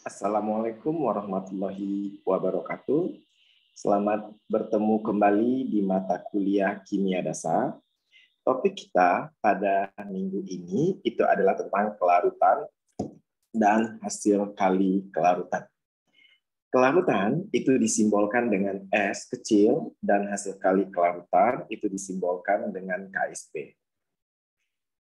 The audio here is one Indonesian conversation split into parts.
Assalamualaikum warahmatullahi wabarakatuh. Selamat bertemu kembali di mata kuliah Kimia Dasar. Topik kita pada minggu ini itu adalah tentang kelarutan dan hasil kali kelarutan. Kelarutan itu disimbolkan dengan S kecil dan hasil kali kelarutan itu disimbolkan dengan KSP.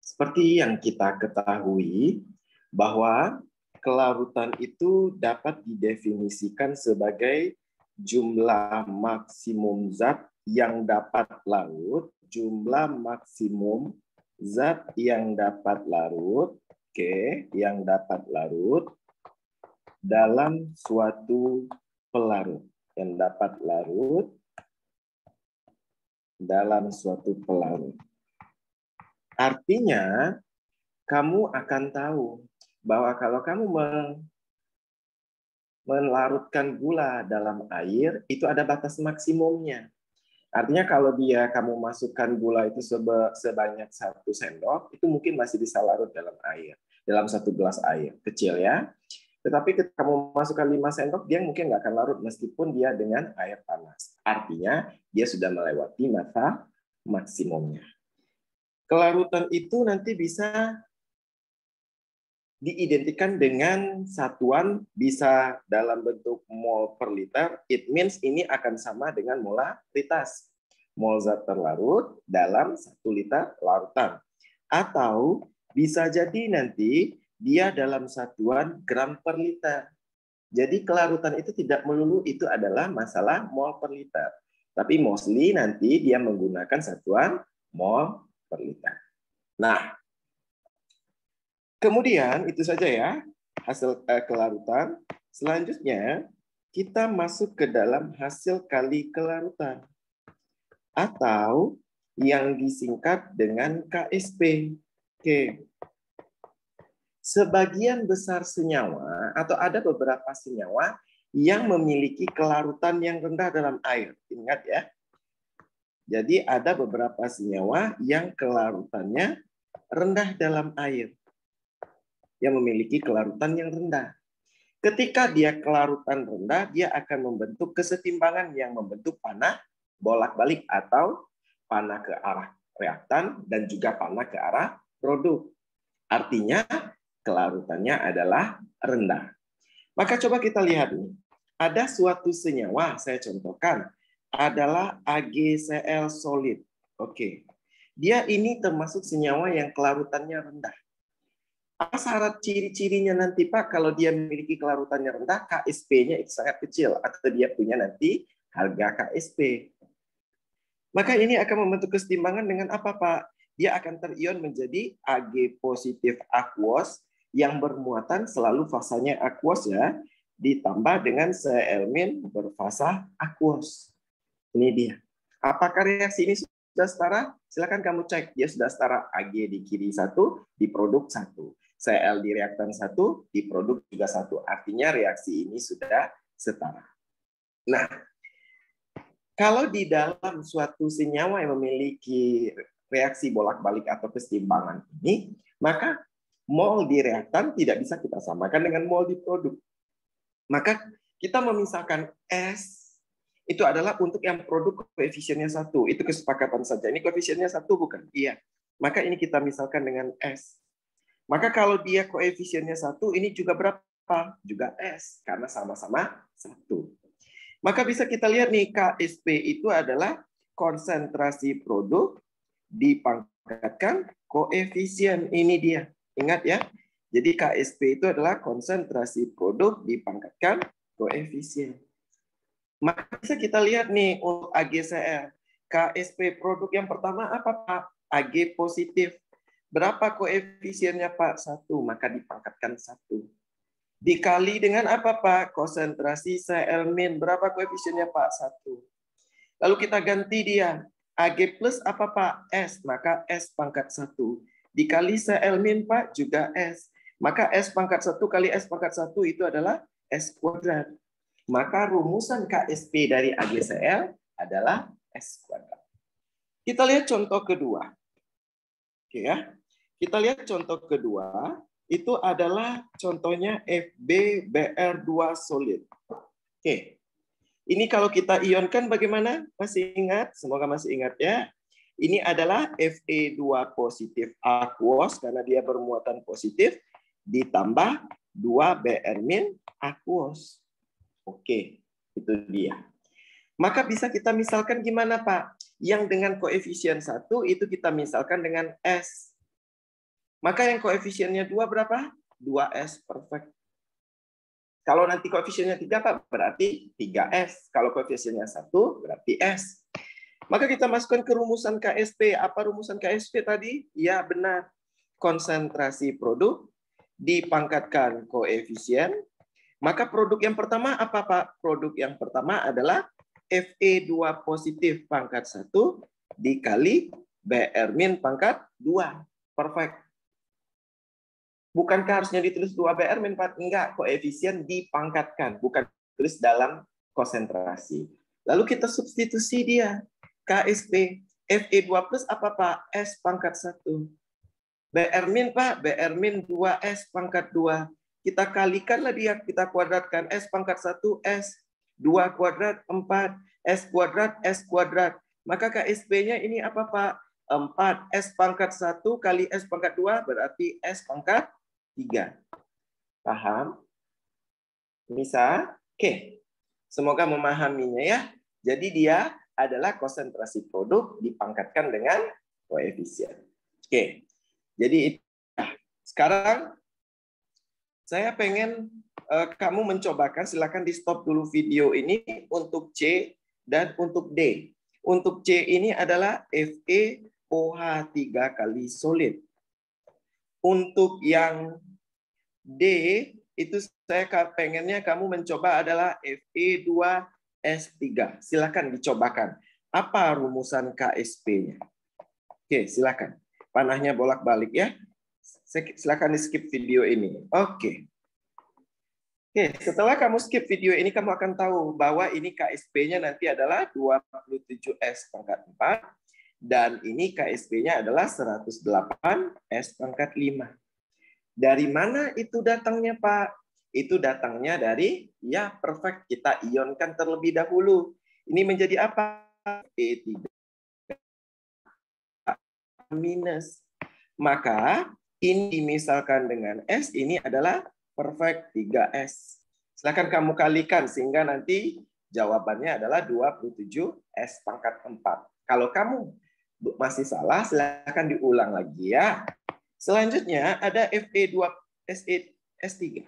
Seperti yang kita ketahui bahwa kelarutan itu dapat didefinisikan sebagai jumlah maksimum zat yang dapat larut, jumlah maksimum zat yang dapat larut, yang dapat larut dalam suatu pelarut, yang dapat larut dalam suatu pelarut. Artinya, kamu akan tahu bahwa kalau kamu melarutkan gula dalam air, itu ada batas maksimumnya. Artinya kalau kamu masukkan gula itu sebanyak 1 sendok, itu mungkin masih bisa larut dalam air, dalam 1 gelas air, kecil ya. Tetapi ketika kamu masukkan 5 sendok, dia mungkin nggak akan larut meskipun dia dengan air panas. Artinya dia sudah melewati masa maksimumnya. Kelarutan itu nanti bisa diidentikan dengan satuan bisa dalam bentuk mol per liter. It means ini akan sama dengan molaritas. Mol zat terlarut dalam 1 liter larutan. Atau bisa jadi nanti dia dalam satuan gram per liter. Jadi kelarutan itu tidak melulu itu adalah masalah mol per liter. Tapi mostly nanti dia menggunakan satuan mol per liter. Nah, kemudian itu saja ya hasil kelarutan. Selanjutnya kita masuk ke dalam hasil kali kelarutan atau yang disingkat dengan KSP. Oke. Sebagian besar senyawa atau ada beberapa senyawa yang memiliki kelarutan yang rendah dalam air. Ingat ya. Jadi ada beberapa senyawa yang kelarutannya rendah dalam air, yang memiliki kelarutan yang rendah. Ketika dia kelarutan rendah, dia akan membentuk kesetimbangan yang membentuk panah bolak-balik atau panah ke arah reaktan dan juga panah ke arah produk. Artinya kelarutannya adalah rendah. Maka coba kita lihat nih. Ada suatu senyawa, saya contohkan, adalah AgCl solid. Oke. Dia ini termasuk senyawa yang kelarutannya rendah. Apa syarat ciri-cirinya nanti Pak kalau dia memiliki kelarutannya rendah, KSP-nya itu sangat kecil atau dia punya nanti harga KSP. Maka ini akan membentuk kesetimbangan dengan apa Pak? Dia akan terion menjadi Ag positif aquos yang bermuatan selalu fasanya aquos ya, ditambah dengan Cl- berfasa aquos. Ini dia. Apakah reaksi ini sudah setara? Silakan kamu cek. Dia sudah setara. Ag di kiri 1, di produk 1. Cl di reaktan 1, di produk juga 1. Artinya reaksi ini sudah setara. Nah, kalau di dalam suatu senyawa yang memiliki reaksi bolak-balik atau keseimbangan ini, maka mol di reaktan tidak bisa kita samakan dengan mol di produk. Maka kita memisahkan S itu adalah untuk yang produk koefisiennya 1. Itu kesepakatan saja. Ini koefisiennya 1 bukan? Iya. Maka ini kita misalkan dengan S. Maka kalau dia koefisiennya 1, ini juga berapa? Juga S, karena sama-sama 1. Maka bisa kita lihat nih, KSP itu adalah konsentrasi produk dipangkatkan koefisien. Ini dia. Ingat ya. Jadi KSP itu adalah konsentrasi produk dipangkatkan koefisien. Maka bisa kita lihat nih untuk AgCl. KSP produk yang pertama apa Pak? Ag positif. Berapa koefisiennya Pak? 1, maka dipangkatkan 1. Dikali dengan apa Pak? Konsentrasi Cl-. Berapa koefisiennya Pak? 1. Lalu kita ganti dia. Ag plus apa Pak? S, maka S pangkat 1. Dikali Cl- Pak juga S. Maka S pangkat 1 kali S pangkat 1 itu adalah S kuadrat. Maka rumusan KSP dari AgCl adalah S kuadrat. Kita lihat contoh kedua. Oke ya. Kita lihat contoh kedua. itu adalah contohnya FbBr2 solid. Oke. Ini kalau kita ionkan bagaimana? Masih ingat? Semoga masih ingat ya. Ini adalah Fe2 positif aquos karena dia bermuatan positif ditambah 2Br- aquos. Oke, itu dia. Maka bisa kita misalkan gimana, Pak? Yang dengan koefisien 1 itu kita misalkan dengan S. Maka yang koefisiennya 2 berapa? 2S perfect. Kalau nanti koefisiennya 3, Pak, berarti 3S. Kalau koefisiennya 1, berarti S. Maka kita masukkan ke rumusan KSP. Apa rumusan KSP tadi? Ya, benar. Konsentrasi produk dipangkatkan koefisien. Maka produk yang pertama apa, Pak? Produk yang pertama adalah Fe2 positif pangkat 1 dikali Br- pangkat 2. Perfect. Bukankah harusnya ditulis 2Br min 4? Enggak, koefisien dipangkatkan, bukan tulis dalam konsentrasi. Lalu kita substitusi dia. KSP, Fe2 plus apa, Pak? S pangkat 1. Br min, Pak, Br min 2S pangkat 2. Kita kalikanlah dia, kita kuadratkan. S pangkat 1, S. 2 kuadrat, 4. S kuadrat, S kuadrat. Maka KSP-nya ini apa, Pak? 4. S pangkat 1 kali S pangkat 2 berarti S pangkat 3. Paham? Bisa? Oke. Semoga memahaminya ya. Jadi dia adalah konsentrasi produk dipangkatkan dengan koefisien. Oke. Jadi sekarang saya pengen kamu mencobakan, silakan di stop dulu video ini untuk C dan untuk D. Untuk C ini adalah FeOH3 kali solid. Untuk yang D, itu saya pengennya kamu mencoba adalah Fe2S3. Silakan dicobakan. Apa rumusan KSP-nya? Oke, silakan. Panahnya bolak-balik ya. Silakan di skip video ini. Oke. Oke, setelah kamu skip video ini, kamu akan tahu bahwa ini KSP-nya nanti adalah 27S pangkat 4. Dan ini KSP-nya adalah 108S pangkat 5. Dari mana itu datangnya, Pak? Itu datangnya dari, ya perfect, kita ionkan terlebih dahulu. Ini menjadi apa? E3 minus. Maka ini dimisalkan dengan S, ini adalah perfect 3S. Silakan kamu kalikan sehingga nanti jawabannya adalah 27S pangkat 4. Kalau kamu masih salah, silakan diulang lagi ya. Selanjutnya ada Fe2S3.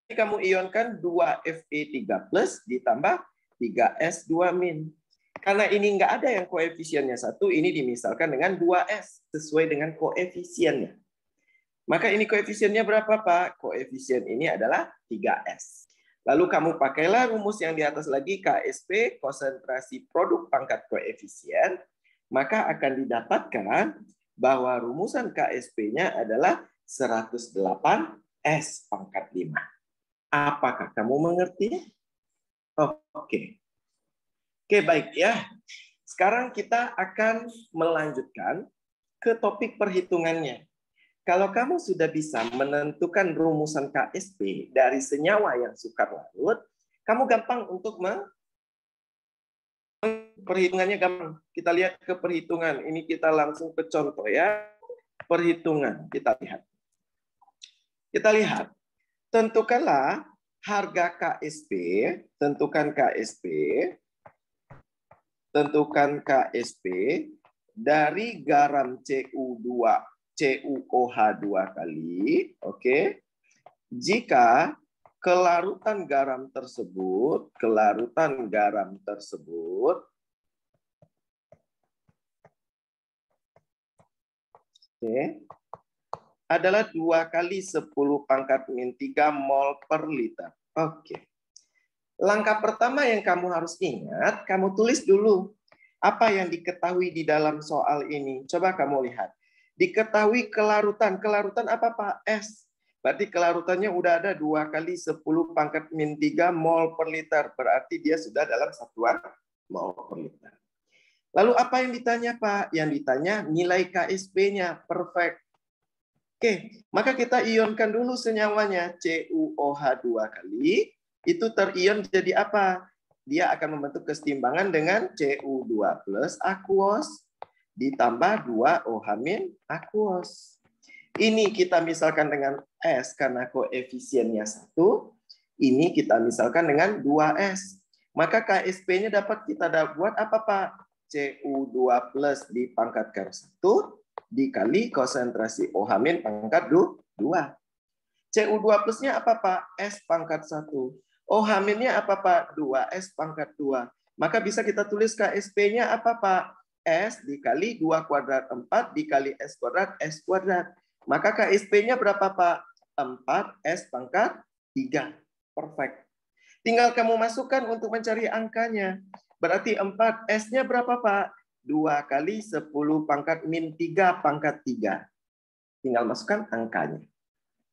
Ini kamu ionkan 2Fe3 plus ditambah 3S2 min. Karena ini nggak ada yang koefisiennya 1, ini dimisalkan dengan 2S sesuai dengan koefisiennya. Maka ini koefisiennya berapa, Pak? Koefisien ini adalah 3S. Lalu kamu pakailah rumus yang di atas lagi, KSP, konsentrasi produk pangkat koefisien, maka akan didapatkan bahwa rumusan KSP-nya adalah 108S pangkat 5. Apakah kamu mengerti? Oke. Oke, baik ya. Sekarang kita akan melanjutkan ke topik perhitungannya. Kalau kamu sudah bisa menentukan rumusan KSP dari senyawa yang sukar larut, kamu gampang untuk perhitungannya gampang. Kita lihat ke perhitungan. Ini kita langsung ke contoh ya. Perhitungan. Kita lihat. Kita lihat. Tentukanlah harga KSP. Tentukan KSP. Tentukan KSP dari garam CuOH2 kali. Oke. Jika kelarutan garam tersebut adalah 2 kali 10 pangkat min 3 mol per liter. Oke. Langkah pertama yang kamu harus ingat, kamu tulis dulu apa yang diketahui di dalam soal ini. Coba kamu lihat. Diketahui kelarutan. Kelarutan apa, Pak? S. Berarti kelarutannya udah ada 2 kali 10 pangkat min 3 mol per liter. Berarti dia sudah dalam satuan mol per liter. Lalu apa yang ditanya, Pak? Yang ditanya nilai KSP-nya. Perfect. Oke, maka kita ionkan dulu senyawanya. CuOH 2 kali, itu terion jadi apa? Dia akan membentuk kesetimbangan dengan Cu2 plus aquos ditambah 2OH- aquos. Ini kita misalkan dengan S karena koefisiennya 1. Ini kita misalkan dengan 2S. Maka KSP-nya dapat kita buat apa, Pak? Cu2 plus dipangkatkan 1 dikali konsentrasi OH- pangkat 2. Cu2 plusnya apa, Pak? S pangkat 1. OH-nya apa, Pak? 2S pangkat 2. Maka bisa kita tulis KSP-nya apa, Pak? S dikali 2 kuadrat 4 dikali S kuadrat S kuadrat. Maka KSP-nya berapa, Pak? 4S pangkat 3. Perfect. Tinggal kamu masukkan untuk mencari angkanya. Berarti 4S-nya berapa, Pak? 2 kali 10 pangkat min 3 pangkat 3. Tinggal masukkan angkanya.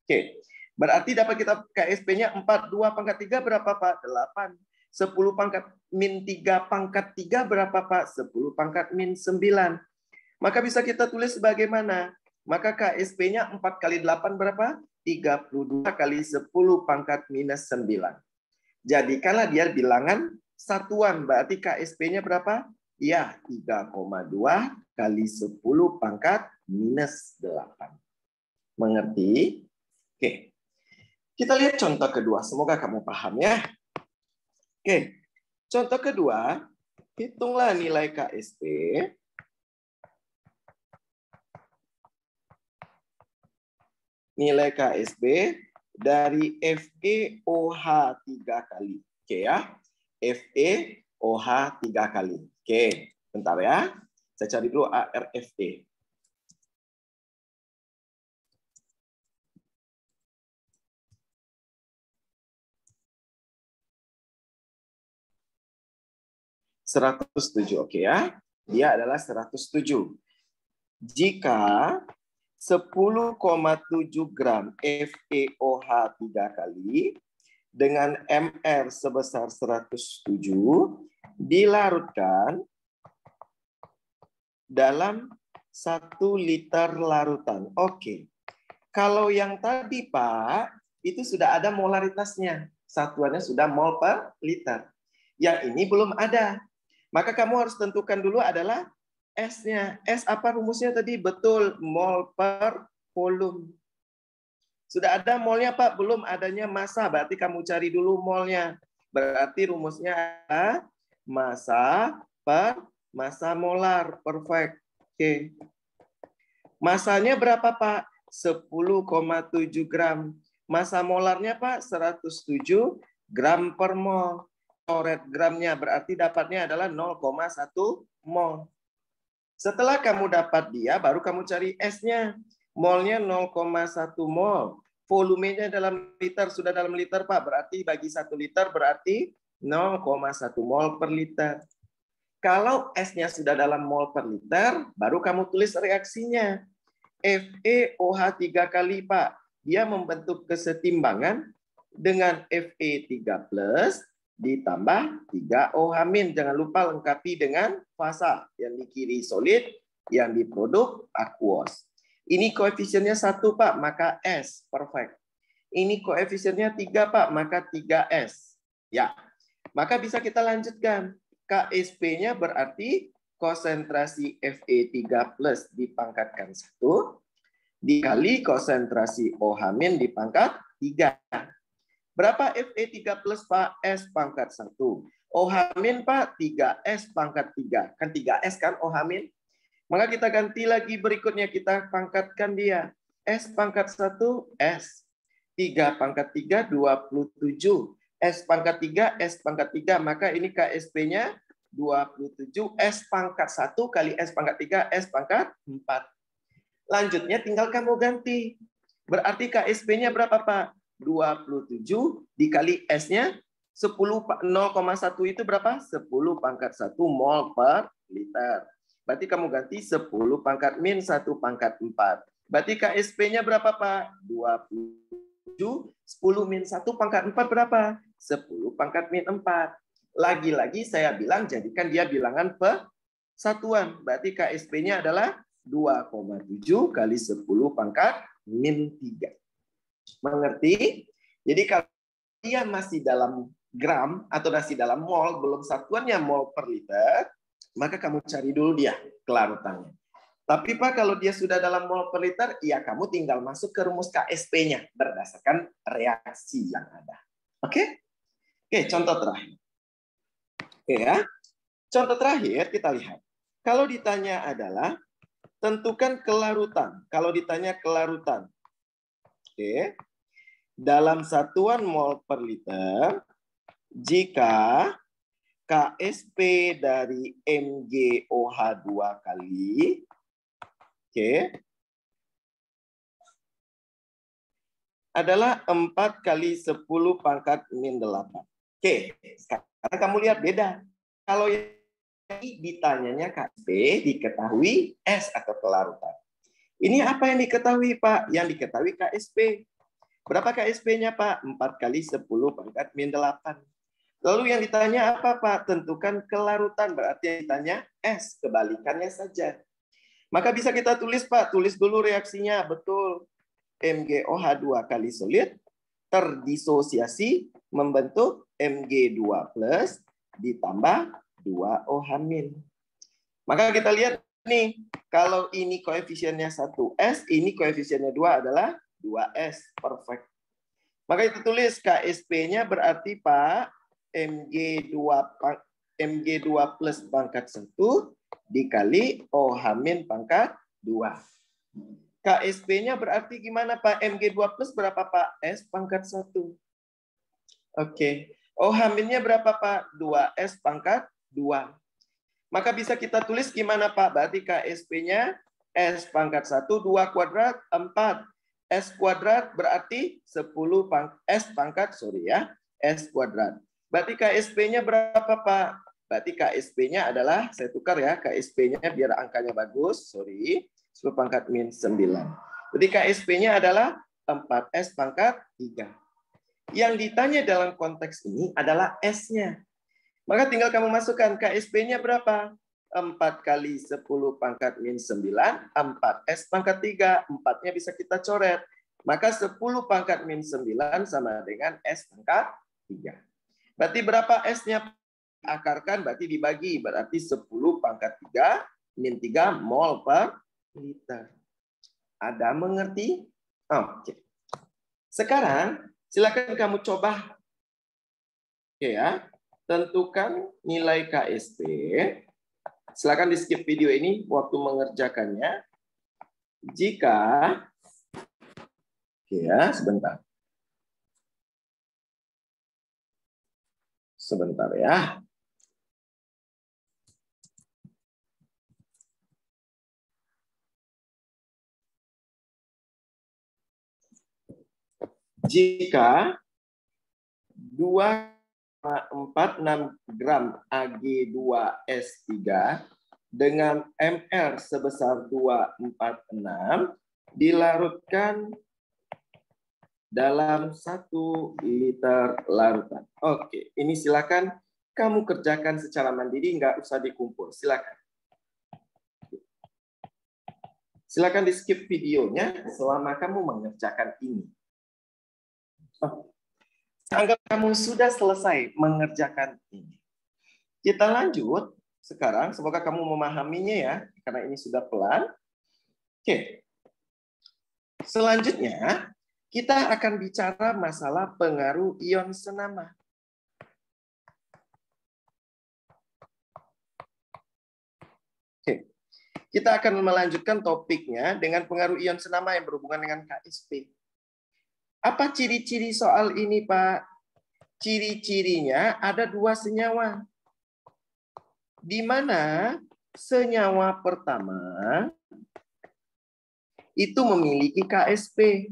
Oke. Berarti dapat kita KSP-nya 4, 2 pangkat 3 berapa, Pak? 8. 10 pangkat min 3 pangkat 3 berapa, Pak? 10 pangkat min 9. Maka bisa kita tulis sebagaimana? Maka KSP-nya 4 kali 8 berapa? 32 kali 10 pangkat minus 9. Jadikanlah dia bilangan satuan. Berarti KSP-nya berapa? Ya, 3,2 kali 10 pangkat minus 8. Mengerti? Oke. Kita lihat contoh kedua. Semoga kamu paham ya. Oke. Contoh kedua, hitunglah nilai KSP. Nilai KSP dari FeOH 3 kali. Oke ya. FeOH 3 kali. Oke, bentar ya. Saya cari dulu ARFE. (107), oke ya. Dia adalah 107. Jika 10,7 gram FeOH 3 kali dengan MR sebesar 107 dilarutkan dalam 1 liter larutan. Oke. Kalau yang tadi, Pak, itu sudah ada molaritasnya. Satuannya sudah mol per liter. Yang ini belum ada. Maka kamu harus tentukan dulu adalah S-nya. S apa rumusnya tadi? Betul, mol per volume. Sudah ada molnya, Pak? Belum adanya massa. Berarti kamu cari dulu molnya. Berarti rumusnya adalah massa per massa molar. Perfect. Oke. Massanya berapa, Pak? 10,7 gram. Massa molarnya, Pak? 107 gram per mol. Red gramnya berarti dapatnya adalah 0,1 mol. Setelah kamu dapat dia, baru kamu cari S-nya. Molnya 0,1 mol. Volumenya dalam liter, sudah dalam liter, Pak. Berarti bagi 1 liter berarti 0,1 mol per liter. Kalau S-nya sudah dalam mol per liter, baru kamu tulis reaksinya. FeOH 3 kali, Pak. Dia membentuk kesetimbangan dengan Fe3 plus ditambah 3OH-. Jangan lupa lengkapi dengan fasa. Yang di kiri solid, yang di produk aquos. Ini koefisiennya 1, Pak, maka S. Perfect. Ini koefisiennya 3, Pak, maka 3S. Ya. Maka bisa kita lanjutkan. KSP-nya berarti konsentrasi Fe3 plus dipangkatkan 1 dikali konsentrasi OH- dipangkat 3. Berapa Fe3 plus, Pak? S pangkat 1. OH- Pak, 3S pangkat 3. Kan 3S kan OH-. Maka kita ganti lagi berikutnya. Kita pangkatkan dia. S pangkat 1, S. 3 pangkat 3, 27. S pangkat 3, S pangkat 3. Maka ini KSP-nya 27. S pangkat 1 kali S pangkat 3, S pangkat 4. Lanjutnya tinggal kamu ganti. Berarti KSP-nya berapa, Pak? 27 dikali S-nya 0,1 itu berapa? 10 pangkat 1 mol per liter. Berarti kamu ganti 10 pangkat min 1 pangkat 4. Berarti KSP-nya berapa, Pak? 27. 10 min 1 pangkat 4 berapa? 10 pangkat min 4. Lagi-lagi saya bilang jadikan dia bilangan persatuan. Berarti KSP-nya adalah 2,7 kali 10 pangkat -3. Mengerti? Jadi kalau dia masih dalam gram atau masih dalam mol, belum satuannya mol per liter, maka kamu cari dulu dia kelarutannya. Tapi Pak, kalau dia sudah dalam mol per liter, ya kamu tinggal masuk ke rumus KSP-nya berdasarkan reaksi yang ada. Oke? Oke, contoh terakhir. Oke ya. Contoh terakhir kita lihat. Kalau ditanya adalah tentukan kelarutan. Kalau ditanya kelarutan. Oke. Dalam satuan mol per liter, jika KSP dari MgOH2 kali, oke, adalah 4 kali 10 pangkat min 8. Oke, sekarang kamu lihat beda. Kalau yang ditanyanya KSP, diketahui S atau kelarutan. Ini apa yang diketahui, Pak? Yang diketahui KSP. Berapa KSP-nya, Pak? 4 kali 10 pangkat min 8. Lalu yang ditanya apa, Pak? Tentukan kelarutan. Berarti yang ditanya S. Kebalikannya saja. Maka bisa kita tulis, Pak. Tulis dulu reaksinya. Betul. MgOH2 kali solid terdisosiasi membentuk Mg2 plus ditambah 2OH-. Maka kita lihat nih. Kalau ini koefisiennya 1S, ini koefisiennya 2 adalah 2S. Perfect. Maka itu tulis KSP-nya berarti Pak Mg2 plus pangkat 1 dikali OH- pangkat 2. KSP-nya berarti gimana Pak? Mg2 plus berapa Pak? S pangkat 1. Oke. OH-nya berapa Pak? 2S pangkat 2. Maka bisa kita tulis gimana Pak? Berarti KSP-nya S pangkat 1, 2 kuadrat, 4. S kuadrat berarti 10 S pangkat, S kuadrat. Berarti KSP-nya berapa Pak? Berarti KSP-nya adalah, saya tukar ya, KSP-nya biar angkanya bagus, 10 pangkat min 9. Jadi KSP-nya adalah 4S pangkat 3. Yang ditanya dalam konteks ini adalah S-nya. Maka tinggal kamu masukkan KSP-nya berapa? 4 kali 10 pangkat min 9, 4S pangkat 3. 4-nya bisa kita coret. Maka 10 pangkat min 9 sama dengan S pangkat 3. Berarti berapa S-nya? Akarkan berarti dibagi. Berarti 10 pangkat 3 min 3 mol per liter. Ada mengerti? Oke. Sekarang silakan kamu coba. Oke ya. Tentukan nilai KSP. Silakan di skip video ini waktu mengerjakannya. Jika, oke ya, sebentar ya. Jika 2,46 gram Ag2S3 dengan MR sebesar 246 dilarutkan dalam 1 liter larutan. Oke, ini silakan kamu kerjakan secara mandiri, nggak usah dikumpul. Silakan. Silakan di skip videonya selama kamu mengerjakan ini. Anggap kamu sudah selesai mengerjakan ini. Kita lanjut sekarang, semoga kamu memahaminya ya, karena ini sudah pelan. Oke. Selanjutnya, kita akan bicara masalah pengaruh ion senama. Oke. Kita akan melanjutkan topiknya dengan pengaruh ion senama yang berhubungan dengan KSP. Apa ciri-ciri soal ini, Pak? Ciri-cirinya ada 2 senyawa. Di mana senyawa pertama itu memiliki KSP.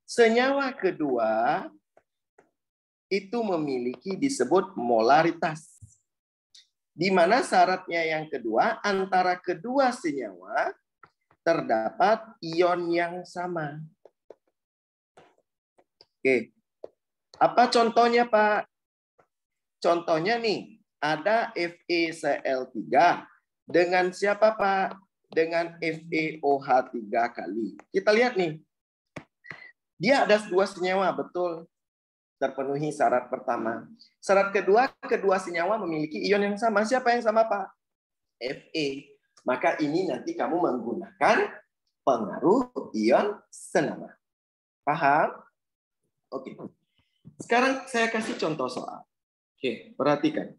Senyawa kedua itu memiliki disebut molaritas. Di mana syaratnya yang kedua, antara kedua senyawa terdapat ion yang sama. Oke. Apa contohnya, Pak? Contohnya nih, ada FeCl3 dengan siapa, Pak? dengan FeOH 3 kali. Kita lihat nih. Dia ada dua senyawa, betul. Terpenuhi syarat pertama. Syarat kedua senyawa memiliki ion yang sama. Siapa yang sama, Pak? Fe. Maka ini nanti kamu menggunakan pengaruh ion senama. Paham? Oke. Sekarang saya kasih contoh soal. Oke, perhatikan.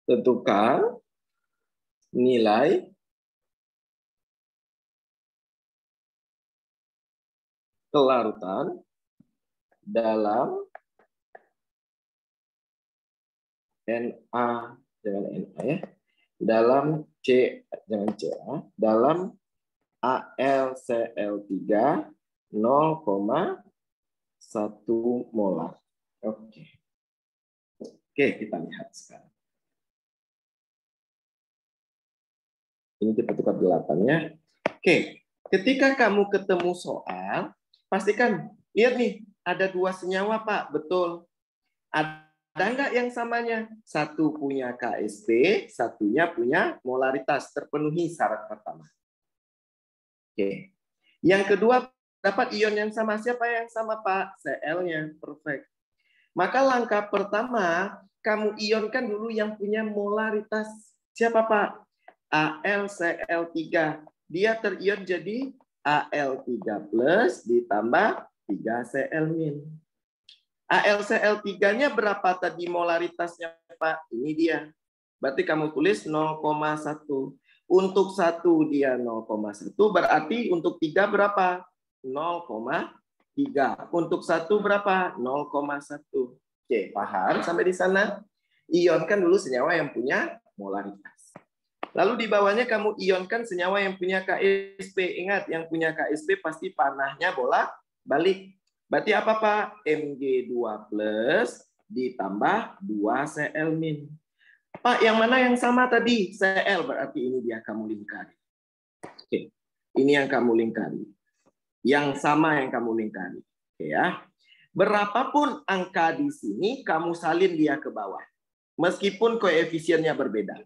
Tentukan nilai kelarutan dalam Na, jangan Na ya, dalam C, jangan Ca, dalam AlCl3 0,1 molar. Oke. Oke, kita lihat sekarang. Ini kita tukar 8 ya. Oke, ketika kamu ketemu soal, pastikan, lihat nih, ada dua senyawa, Pak. Betul. Ada nggak yang samanya? Satu punya Ksp, satunya punya molaritas. Terpenuhi syarat pertama. Oke. Yang kedua, dapat ion yang sama. Siapa yang sama, Pak? Cl-nya. Perfect. Maka langkah pertama, kamu ionkan dulu yang punya molaritas. Siapa, Pak? AlCl3. Dia terion jadi Al3 plus ditambah 3Cl-. AlCl3-nya berapa tadi molaritasnya, Pak? Ini dia. Berarti kamu tulis 0,1. Untuk 1 dia 0,1, berarti untuk 3 berapa? 0,3. Untuk 1 berapa? 0,1. Oke, paham sampai di sana? Ionkan dulu senyawa yang punya molaritas. Lalu di bawahnya kamu ionkan senyawa yang punya Ksp. Ingat, yang punya Ksp pasti panahnya bolak-balik. Berarti apa, Pak? Mg2 plus ditambah 2Cl-. Pak, yang mana yang sama tadi? Cl, berarti ini dia kamu lingkari. Oke, ini yang kamu lingkari. Yang sama yang kamu lingkari. Oke ya. Berapapun angka di sini, kamu salin dia ke bawah. Meskipun koefisiennya berbeda.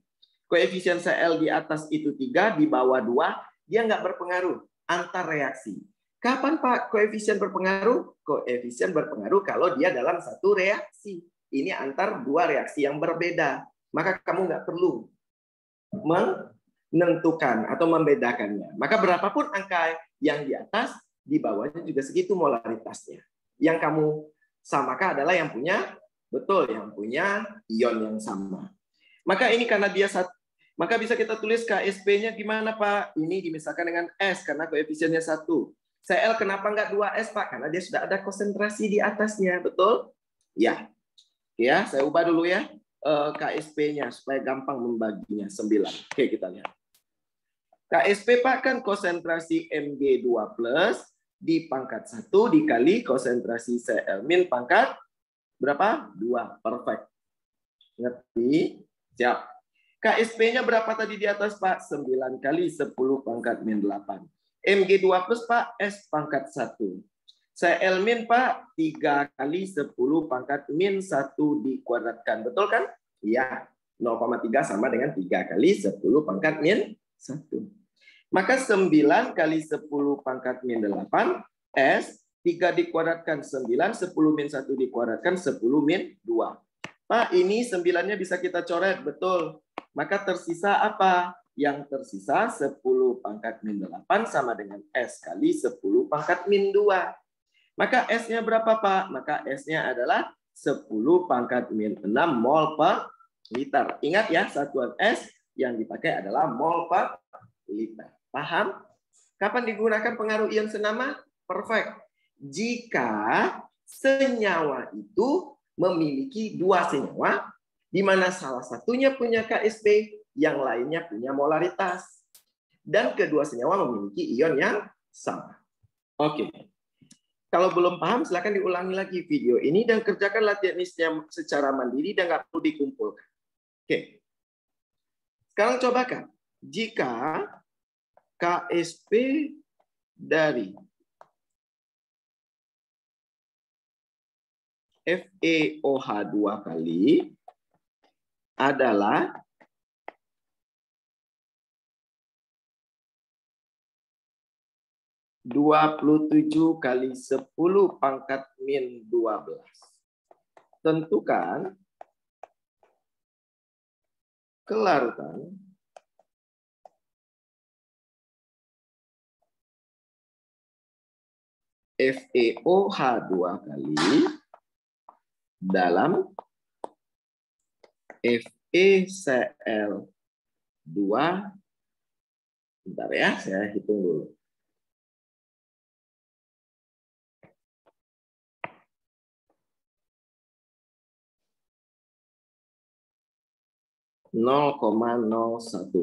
Koefisien Cl di atas itu 3, di bawah 2, dia nggak berpengaruh antar reaksi. Kapan, Pak, koefisien berpengaruh? Koefisien berpengaruh kalau dia dalam satu reaksi. Ini antar dua reaksi yang berbeda. Maka kamu nggak perlu menentukan atau membedakannya. Maka berapapun angka yang di atas, di bawahnya juga segitu molaritasnya. Yang kamu samakan adalah yang punya, betul, yang punya ion yang sama. Maka ini karena dia satu, maka bisa kita tulis Ksp-nya gimana, Pak? Ini dimisahkan dengan S karena koefisiennya 1. Cl kenapa nggak 2S, Pak? Karena dia sudah ada konsentrasi di atasnya, betul? Ya. Ya, saya ubah dulu ya Ksp-nya supaya gampang membaginya 9. Oke, kita lihat. Ksp, Pak, kan konsentrasi Mg2 plus di pangkat 1 dikali konsentrasi Cl min pangkat berapa? 2. Perfect. Ngerti? Siap. Ksp-nya berapa tadi di atas, Pak? 9 kali 10 pangkat min 8. Mg2 plus, Pak, S pangkat 1. Cl min, Pak, 3 kali 10 pangkat min 1 dikuadratkan. Betul kan? Iya. 0,3 sama dengan 3 kali 10 pangkat min 1. Maka 9 kali 10 pangkat min 8, S, 3 dikuadratkan 9, 10 min 1 dikuadratkan 10 min 2. Pak, ini 9-nya bisa kita coret, betul. Maka tersisa apa? Yang tersisa 10 pangkat min 8 sama dengan S kali 10 pangkat min 2. Maka S-nya berapa, Pak? Maka S-nya adalah 10 pangkat min 6 mol per liter. Ingat ya, satuan S yang dipakai adalah mol per liter. Paham? Kapan digunakan pengaruh ion senama? Perfect. Jika senyawa itu memiliki dua senyawa, di mana salah satunya punya Ksp, yang lainnya punya molaritas. dan kedua senyawa memiliki ion yang sama. Oke. Kalau belum paham, silakan diulangi lagi video ini dan kerjakan latihan ini secara mandiri dan nggak perlu dikumpulkan. Oke. Sekarang cobakan. Jika KSP dari FeOH 2 kali adalah 27 kali 10 pangkat min 12. Tentukan kelarutan FeOH 2 kali dalam FeCl2. Bentar ya, saya hitung dulu. (0,01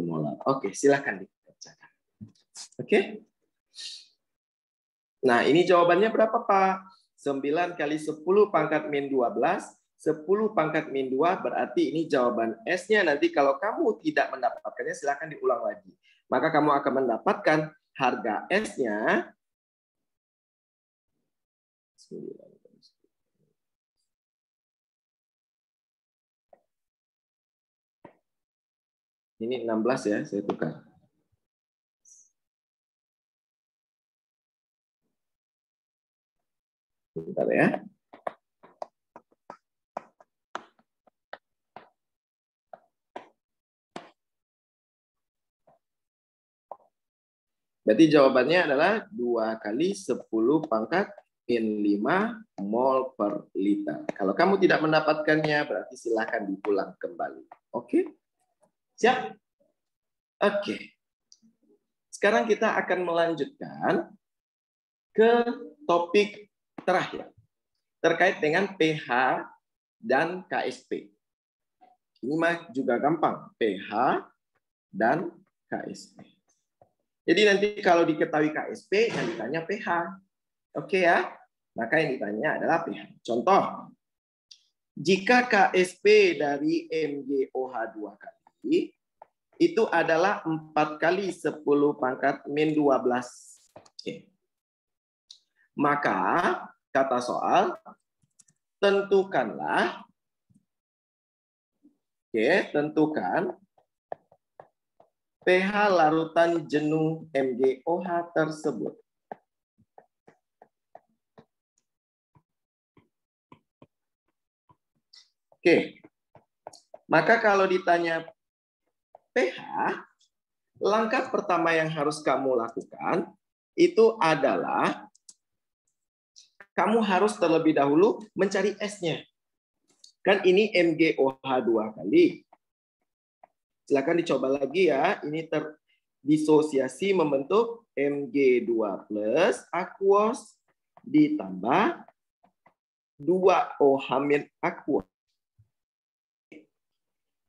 molar. Oke, silakan dikerjakan. Oke. Nah, ini jawabannya berapa, Pak? 9 kali 10 pangkat min 12. 10 pangkat min 2 berarti ini jawaban S-nya. Nanti kalau kamu tidak mendapatkannya, silakan diulang lagi. Maka kamu akan mendapatkan harga S-nya 9. Ini 16 ya, saya tukar. Bentar ya. Berarti jawabannya adalah 2 kali 10 pangkat min 5 mol per liter. Kalau kamu tidak mendapatkannya, berarti silakan diulang kembali. Oke? Siap? Oke. Sekarang kita akan melanjutkan ke topik terakhir. Terkait dengan pH dan KSP. Ini mah juga gampang. pH dan KSP. Jadi nanti kalau diketahui KSP, yang ditanya pH. Oke ya? Maka yang ditanya adalah pH. Contoh, jika KSP dari MgOH 2 kali, itu adalah 4 kali 10 pangkat min 12. Oke. Maka, kata soal, tentukanlah, tentukan pH larutan jenuh MgOH tersebut. Oke. Maka kalau ditanya pH, langkah pertama yang harus kamu lakukan itu adalah kamu harus terlebih dahulu mencari S-nya. Kan ini MgOH 2 kali. Silakan dicoba lagi ya. Ini terdisosiasi membentuk Mg2 plus aquos ditambah 2OH- aquos.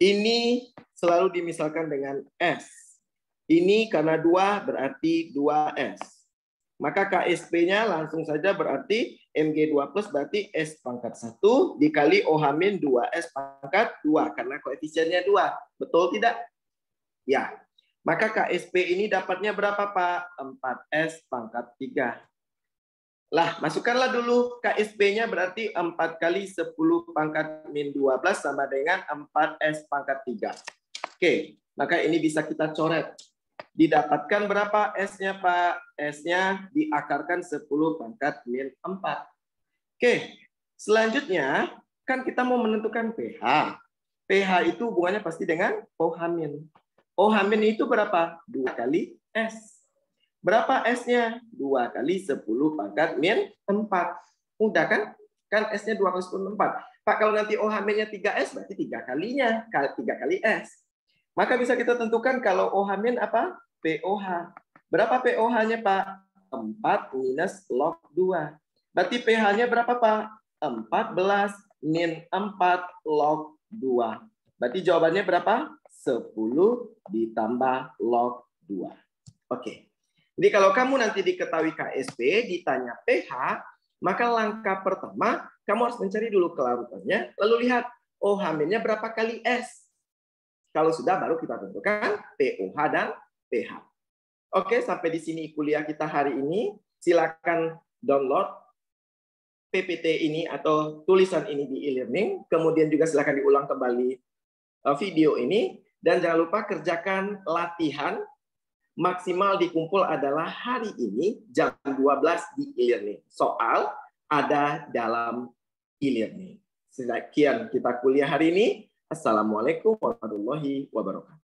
Ini selalu dimisalkan dengan S. Ini karena 2 berarti 2S. Maka KSP-nya langsung saja berarti Mg2 plus berarti S pangkat 1 dikali OH- 2S pangkat 2. Karena koefisiennya 2. Betul tidak? Ya. Maka KSP ini dapatnya berapa, Pak? 4S pangkat 3. Lah, masukkanlah dulu KSP-nya berarti 4 kali 10 pangkat min 12 sama dengan 4S pangkat 3. Oke, maka ini bisa kita coret. Didapatkan berapa S-nya, Pak? S-nya diakarkan 10 pangkat min 4. Oke, selanjutnya kan kita mau menentukan pH. pH itu hubungannya pasti dengan OH-. OH- itu berapa? 2 kali S. Berapa S-nya? 2 kali 10 pangkat min 4. Mudah kan? Kan S-nya 2 kali 10 4. Pak, kalau nanti OH-nya 3S, berarti 3 kalinya. 3 kali S. Maka bisa kita tentukan kalau OH- apa? POH. Berapa POH-nya, Pak? 4 minus log 2. Berarti pH-nya berapa, Pak? 14 min 4 log 2. Berarti jawabannya berapa? 10 ditambah log 2. Oke. Jadi kalau kamu nanti diketahui KSP, ditanya pH, maka langkah pertama kamu harus mencari dulu kelarutannya, lalu lihat, oh H-nya berapa kali S. Kalau sudah baru kita tentukan pOH dan pH. Oke, sampai di sini kuliah kita hari ini. Silakan download PPT ini atau tulisan ini di e-learning. Kemudian juga silakan diulang kembali video ini. Dan jangan lupa kerjakan latihan. Maksimal dikumpul adalah hari ini jam 12 di e-learning. Soal ada dalam e-learning. Sekian kita kuliah hari ini. Assalamualaikum warahmatullahi wabarakatuh.